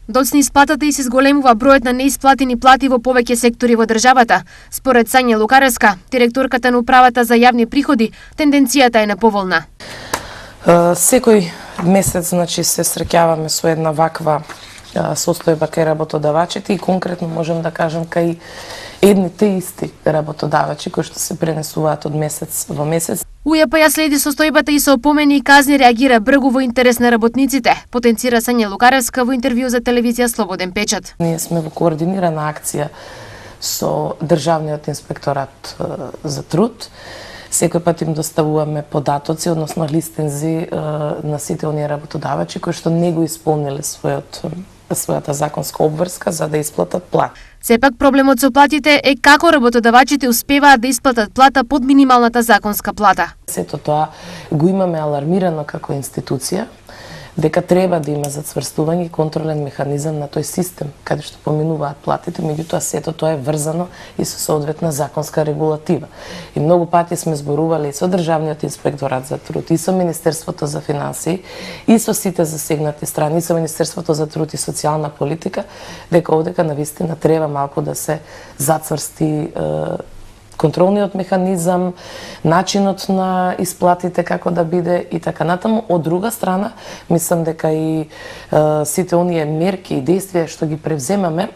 Доцни исплатата и се зголемува бројот на неисплатени плати во повеќе сектори во државата. Според Сања Лукаревска, директорката на управата за јавни приходи, тенденцијата е неповолна. Секој месец се среќаваме со една ваква состојба кај работодавачите и конкретно можем да кажем кај едните исти работодавачи кои што се пренесуваат од месец во месец. УЈП ја следи состојбата и со опомени и казни реагира бргу во интерес на работниците, потенцира Сања Лукаревска во интервју за телевизија Слободен печат. Ние сме во координирана акција со Државниот инспекторат за труд. Секој пат им доставуваме податоци, односно листензи на сите оние работодавачи кои што не го исполниле својата законска обврска за да исплатат плата. Сепак проблемот со платите е како работодавачите успеваат да исплатат плата под минималната законска плата. Сето тоа го имаме алармирано како институција, дека треба да има зацврстување и контролен механизам на тој систем, каде што поминуваат платите, меѓутоа сето тоа е врзано и со соодветна законска регулатива. И многу пати сме зборували и со Државниот инспекторат за труд, и со Министерството за финансии, и со сите засегнати страни, и со Министерството за труд и социјална политика, дека овдека навистина треба малку да се зацврсти контролниот механизам, начинот на исплатите како да биде и така натаму. Од друга страна, мислам дека и сите оние мерки и действија што ги превземаме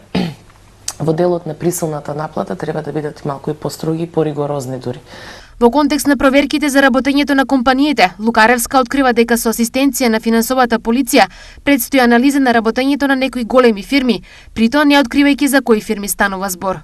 во делот на присилната наплата треба да бидат малку и построги и поригорозни дури. Во контекст на проверките за работењето на компаниите, Лукаревска открива дека со асистенција на финансовата полиција предстои анализа на работењето на некои големи фирми, при тоа не откривајќи за кои фирми станува збор.